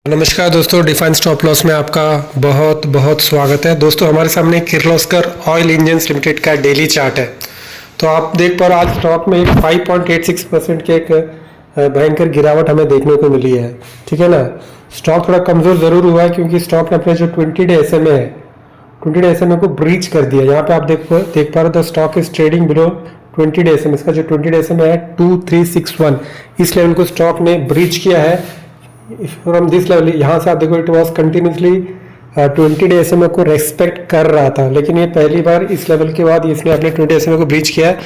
नमस्कार दोस्तों, define stop loss में आपका बहुत बहुत स्वागत है। दोस्तों हमारे सामने किर्लोस्कर ऑयल इंजन्स लिमिटेड का डेली चार्ट है। तो आप देख पा रहे आज स्टॉक में एक 5.86% के एक भयंकर गिरावट हमें देखने को मिली है। ठीक है ना। स्टॉक थोड़ा कमज़ोर ज़रूर हुआ है क्योंकि स्टॉक ने अपने जो 20 डे SMA है, 20 डे SMA को ब्रीच कर दिया। यहाँ पे आप देख पा रहे हो stock is trading below 20 day SMA। इसका जो 20 डे SMA है 2361, इस लेवल को स्टॉक ने ब्रीच किया है। फ्रॉम दिस लेवल यहाँ से आप देखो it was continuously 20 day SMA को रेस्पेक्ट कर रहा था, लेकिन ये पहली बार इस लेवल के बाद इसने अपने 20 SMA को ब्रीच किया है,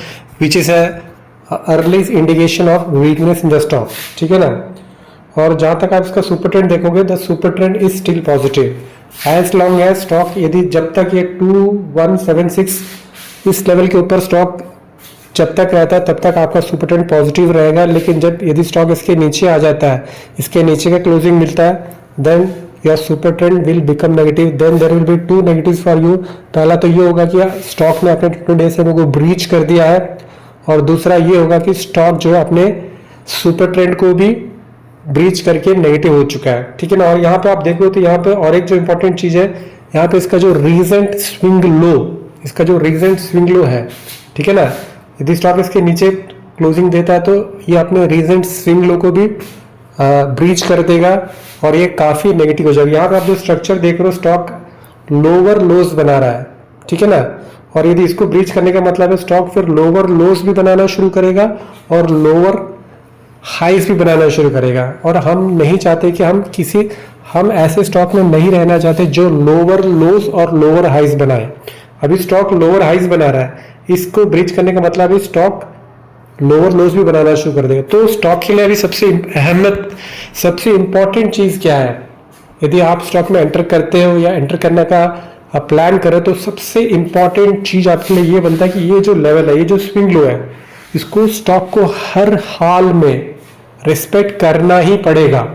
which is early indication of weakness in the stock. ठीक है ना। और जहाँ तक आप इसका सुपर ट्रेंड देखोगे, the super trend is still positive as long as stock, यदि जब तक ये 2176 इस लेवल के ऊपर स्टॉक जब तक रहता है तब तक आपका सुपर ट्रेंड पॉजिटिव रहेगा। लेकिन जब यदि स्टॉक इसके नीचे आ जाता है, इसके नीचे का क्लोजिंग मिलता है, then your super trend will become negative. Then there will be two negatives for you. पहला तो ये होगा कि स्टॉक ने अपने 20 डे SMA को ब्रीच कर दिया है, और दूसरा ये होगा कि स्टॉक जो है अपने सुपर ट्रेंड को भी ब्रीच करके नेगेटिव हो चुका है। ठीक है ना। और यहाँ पे आप देखो तो यहाँ पे और एक जो इंपॉर्टेंट चीज है, यहाँ पे इसका जो रीसेंट स्विंग लो, इसका जो रीसेंट स्विंग लो है, ठीक है ना, यदि स्टॉक इसके नीचे क्लोजिंग देता है तो ये अपने रीसेंट स्विंग लो को भी ब्रीच कर देगा और ये काफी नेगेटिव हो जाएगा। यहाँ पे आप जो स्ट्रक्चर देख रहे हो, स्टॉक लोअर लोज बना रहा है। ठीक है ना। और यदि इसको ब्रीच करने का मतलब है स्टॉक फिर लोअर लोज भी बनाना शुरू करेगा और लोअर हाइज भी बनाना शुरू करेगा। और हम नहीं चाहते कि हम ऐसे स्टॉक में नहीं रहना चाहते जो लोअर लोज और लोअर हाइज बनाए। अभी स्टॉक लोअर हाइज बना रहा है, इसको ब्रीच करने का मतलब है स्टॉक लोअर लोज भी बनाना शुरू कर देगा। तो स्टॉक के लिए अभी सबसे इंपॉर्टेंट चीज क्या है, यदि आप स्टॉक में एंटर करते हो या एंटर करने का प्लान करें, तो सबसे इंपॉर्टेंट चीज आपके लिए ये बनता है कि ये जो लेवल है, ये जो स्विंग लो है, इसको स्टॉक को हर हाल में रिस्पेक्ट करना ही पड़ेगा।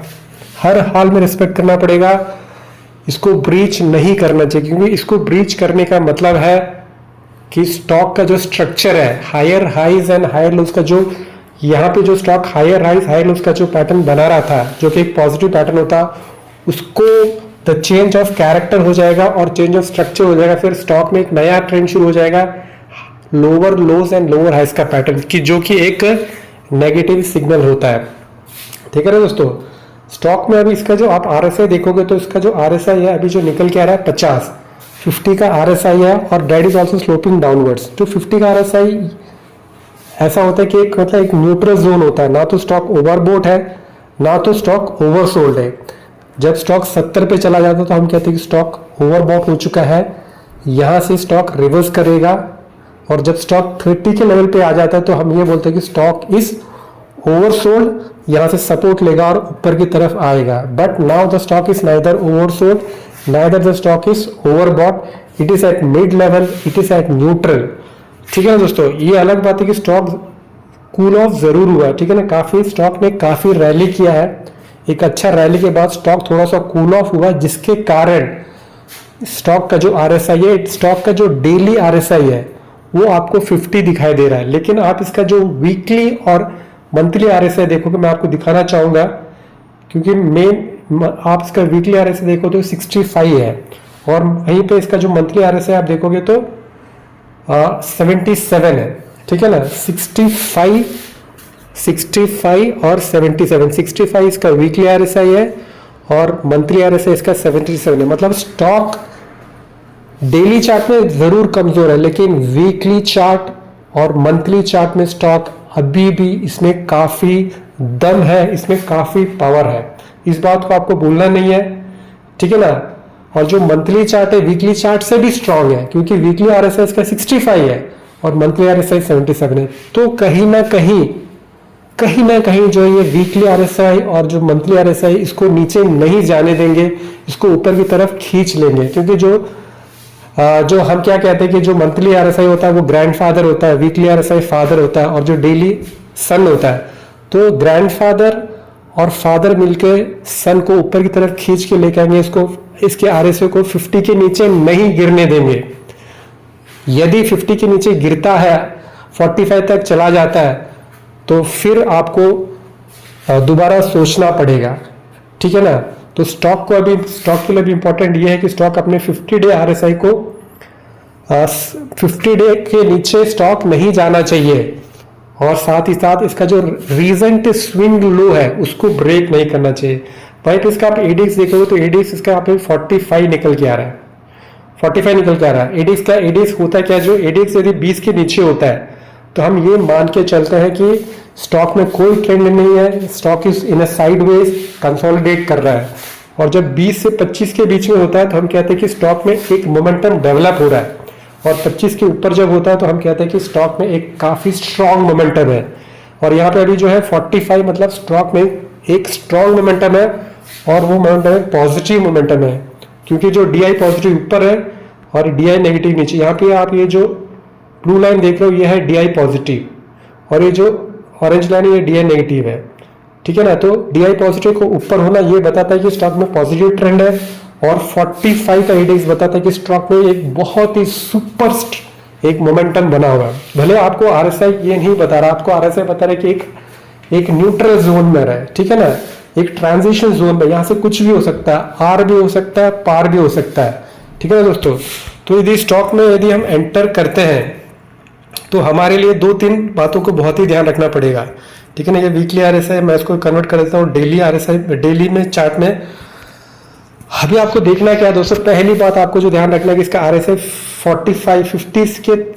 हर हाल में रिस्पेक्ट करना पड़ेगा, इसको ब्रीच नहीं करना चाहिए। क्योंकि इसको ब्रीच करने का मतलब है कि स्टॉक का जो स्ट्रक्चर है, higher highs and higher lows का, जो यहाँ पे जो stock higher highs higher lows का जो पैटर्न बना रहा था, जो कि एक पॉजिटिव पैटर्न होता, उसको द चेंज ऑफ कैरेक्टर हो जाएगा और चेंज ऑफ स्ट्रक्चर हो जाएगा। फिर स्टॉक में एक नया ट्रेंड शुरू हो जाएगा, lower lows and lower highs का पैटर्न की, जो कि एक नेगेटिव सिग्नल होता है। ठीक है ना दोस्तों। स्टॉक में अभी इसका जो आप RSI देखोगे तो इसका जो RSI है अभी जो निकल के आ रहा है 50 का RSI है, और that is also sloping downwards. जो 50 का RSI ऐसा होता है कि एक न्यूट्रल जोन होता है, ना तो स्टॉक ओवरबोट है ना तो स्टॉक ओवरसोल्ड है। जब स्टॉक 70 पे चला जाता है तो हम कहते हैं कि स्टॉक ओवरबॉट हो चुका है, यहाँ से स्टॉक रिवर्स करेगा। और जब स्टॉक 30 के लेवल पे आ जाता है तो हम ये बोलते हैं कि स्टॉक इज ओवरसोल्ड, यहाँ से सपोर्ट लेगा और ऊपर की तरफ आएगा। But now the stock is neither oversold neither the stock is overbought, it is at mid level, it is at neutral. ठीक है ना दोस्तों। ये अलग बात है कि स्टॉक कूल ऑफ जरूर हुआ है। ठीक है ना। काफी स्टॉक ने काफी रैली किया है, एक अच्छा रैली के बाद स्टॉक थोड़ा सा कूल ऑफ हुआ, जिसके कारण स्टॉक का जो RSI है, स्टॉक का जो डेली RSI है वो आपको 50 दिखाई दे रहा है। लेकिन आप इसका जो वीकली और मंथली RSI देखोगे, मैं आपको दिखाना चाहूंगा, क्योंकि आप इसका वीकली RSI देखो तो 65 है, और वहीं पे इसका जो मंथली RSI आप देखोगे तो 77 है। ठीक है ना। 65 और 77, 65 इसका वीकली RSI है और मंथली RSI इसका 77 है। मतलब स्टॉक डेली चार्ट में जरूर कमजोर है, लेकिन वीकली चार्ट और मंथली चार्ट में स्टॉक अभी भी इसमें काफी दम है, इसमें काफी पावर है। इस बात को आपको भूलना नहीं है। ठीक है ना। और जो मंथली चार्ट है वीकली चार्ट से भी स्ट्रांग है, क्योंकि वीकली RSI इसका 65 है और मंथली RSI 77 है। तो कहीं ना कहीं जो ये वीकली RSI और जो मंथली RSI इसको नीचे नहीं जाने देंगे, इसको ऊपर की तरफ खींच लेंगे। क्योंकि जो हम क्या कहते हैं कि जो मंथली RSI होता है वो ग्रैंडफादर होता है, वीकली RSI फादर होता है, और जो डेली सन होता है। तो ग्रैंडफादर और फादर मिलके सन को ऊपर की तरफ खींच के लेके आएंगे, इसके RSI को 50 के नीचे नहीं गिरने देंगे। यदि 50 के नीचे गिरता है, 45 तक चला जाता है, तो फिर आपको दोबारा सोचना पड़ेगा। ठीक है ना। तो स्टॉक के लिए भी इंपॉर्टेंट ये है कि स्टॉक अपने 50 डे RSI को 50 डे के नीचे स्टॉक नहीं जाना चाहिए, और साथ ही साथ इसका जो रीसेंट स्विंग लो है उसको ब्रेक नहीं करना चाहिए। भाई तो इसका आप एडीएक्स देखोगे तो एडीएक्स इसका यहाँ पे 45 निकल के आ रहा है, 45 निकल के आ रहा है। एडीएक्स होता है क्या, जो एडीएक्स यदि 20 के नीचे होता है तो हम ये मान के चलते हैं कि स्टॉक में कोई ट्रेंड नहीं है, stock is in a sideways consolidate कर रहा है। और जब 20 से 25 के बीच में होता है तो हम कहते हैं कि स्टॉक में एक मोमेंटम डेवलप हो रहा है, और 25 के ऊपर जब होता है तो हम कहते हैं कि स्टॉक में एक काफी स्ट्रॉन्ग मोमेंटम है। और यहाँ पे अभी जो है 45 मतलब स्टॉक में एक स्ट्रॉन्ग मोमेंटम है, और वो मोमेंटम है पॉजिटिव मोमेंटम है, क्योंकि जो DI पॉजिटिव ऊपर है और DI नेगेटिव नीचे। यहाँ पे आप ये जो ब्लू लाइन देख रहे हो ये है DI पॉजिटिव, और ये जो ऑरेंज लाइन ये DI नेगेटिव है, ठीक है ना। तो DI पॉजिटिव को ऊपर होना ये बताता है कि स्टॉक में पॉजिटिव ट्रेंड है, और 45 का इंडेक्स बताता है कि स्टॉक में एक बहुत ही सुपर एक मोमेंटम बना हुआ है। भले आपको RSI ये नहीं बता रहा, आपको RSI बता रहा है कि एक न्यूट्रल जोन में रहा है, ठीक है ना, एक ट्रांजिशन जोन में, यहाँ से कुछ भी हो सकता है, आर भी हो सकता है, पार भी हो सकता है, ठीक है ना दोस्तों। तो यदि स्टॉक में यदि हम एंटर करते हैं तो हमारे लिए 2-3 बातों को बहुत ही ध्यान रखना पड़ेगा, ठीक है ना। ये वीकली RSI मैं इसको कन्वर्ट कर देता हूँ डेली RSI, डेली में चार्ट में। अभी आपको देखना क्या है दोस्तों, पहली बात आपको जो ध्यान रखना है कि इसका RSI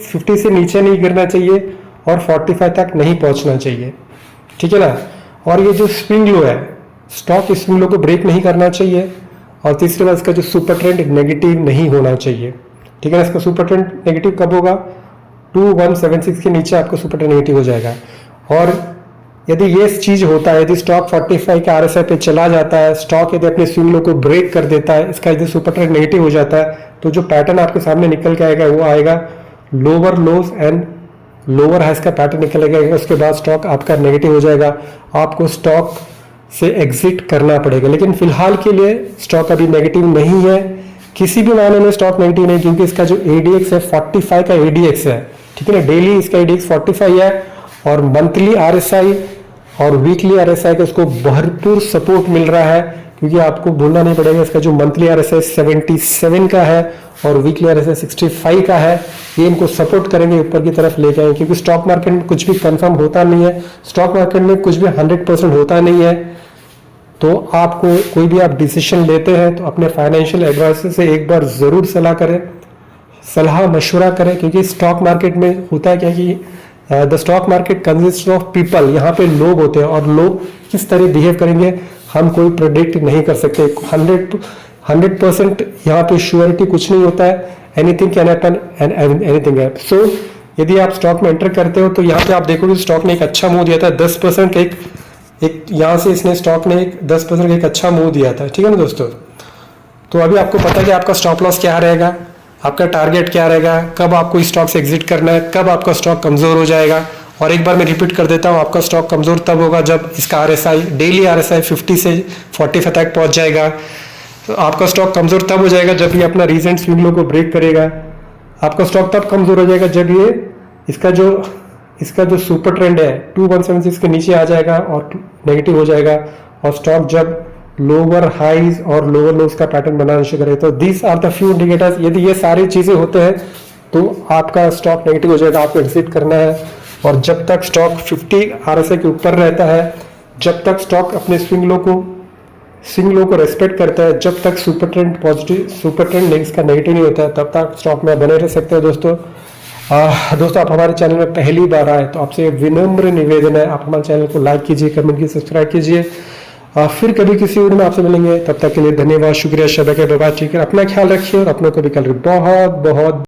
50 से नीचे नहीं गिरना चाहिए और 45 तक नहीं पहुंचना चाहिए, ठीक है ना। और ये जो स्विंग लो है, स्टॉक इस स्विंग लो को ब्रेक नहीं करना चाहिए। और तीसरी बात, इसका जो सुपर ट्रेंड नेगेटिव नहीं होना चाहिए, ठीक है ना। इसका सुपर ट्रेंड नेगेटिव कब होगा, 2176 के नीचे आपको सुपर ट्रेंड नेगेटिव हो जाएगा। और यदि ये चीज होता है, यदि स्टॉक 45 के RSI पे चला जाता है, स्टॉक यदि अपने स्विंग लो को ब्रेक कर देता है, इसका यदि सुपर ट्रेंड नेगेटिव हो जाता है, तो जो पैटर्न आपके सामने निकल के आएगा वो आएगा लोअर लोज एंड लोअर हाइस का पैटर्न निकलेगा। उसके बाद स्टॉक आपका नेगेटिव हो जाएगा, आपको स्टॉक से एग्जिट करना पड़ेगा। लेकिन फिलहाल के लिए स्टॉक अभी नेगेटिव नहीं है, किसी भी मायने में स्टॉक नेगेटिव नहीं, क्योंकि इसका जो ADX है 45 का ADX है, ठीक है ना। डेली इसका ADX 45 है, और मंथली RSI और वीकली RSI का उसको भरपूर सपोर्ट मिल रहा है, क्योंकि आपको भूलना नहीं पड़ेगा इसका जो मंथली RSI 77 का है और वीकली RSI 65 का है। ये इनको सपोर्ट करेंगे, ऊपर की तरफ लेके आएंगे, क्योंकि स्टॉक मार्केट में कुछ भी कंफर्म होता नहीं है, स्टॉक मार्केट में कुछ भी 100% होता नहीं है। तो आपको कोई भी आप डिसीजन लेते हैं तो अपने फाइनेंशियल एडवाइजर से एक बार जरूर सलाह मशवरा करें, क्योंकि स्टॉक मार्केट में होता है क्या कि the stock market consist of people, यहाँ पे लोग होते हैं, और लोग किस तरह बिहेव करेंगे हम कोई प्रेडिक्ट नहीं कर सकते। 100% यहाँ पे श्योरिटी कुछ नहीं होता है, anything can happen and anything है। सो यदि आप स्टॉक में एंटर करते हो तो यहाँ पे आप देखोगे स्टॉक ने एक अच्छा मूव दिया था, 10% का एक यहाँ से इसने स्टॉक ने एक 10% का एक अच्छा मूव दिया था, ठीक है ना दोस्तों। तो अभी आपको पता है कि आपका स्टॉप लॉस क्या रहेगा, आपका टारगेट क्या रहेगा, कब आपको स्टॉक से एग्जिट करना है, कब आपका स्टॉक कमजोर हो जाएगा। और एक बार मैं रिपीट कर देता हूँ, आपका स्टॉक कमजोर तब होगा जब इसका RSI डेली RSI 50 से 45 तक पहुंच जाएगा। तो आपका स्टॉक कमजोर तब हो जाएगा जब ये अपना रीसेंट स्विंग लो को ब्रेक करेगा। आपका स्टॉक तब कमजोर हो जाएगा जब ये इसका जो सुपर ट्रेंड है 2176 के नीचे आ जाएगा और नेगेटिव हो जाएगा, और स्टॉक जब लोअर हाइज और लोअर लोज का पैटर्न बनाना शुरू करे। तो these are the few indicators, यदि ये सारी चीजें होते हैं तो आपका स्टॉक नेगेटिव हो जाएगा, आपको एग्जिट करना है। और जब तक स्टॉक 50 RSI के ऊपर रहता है, जब तक स्टॉक अपने स्विंग लो को रेस्पेक्ट करता है, जब तक सुपर ट्रेंड इसका नेगेटिव नहीं होता है, तब तक स्टॉक में बने रह सकते हैं दोस्तों। दोस्तों आप हमारे चैनल में पहली बार आए तो आपसे विनम्र निवेदन है, आप हमारे चैनल को लाइक कीजिए, कमेंट कीजिए, सब्सक्राइब कीजिए। फिर कभी किसी वीडियो में आपसे मिलेंगे, तब तक के लिए धन्यवाद, शुक्रिया, शबा के बाबा, ठीक है। अपना ख्याल रखिए और अपनों को भी कल बहुत बहुत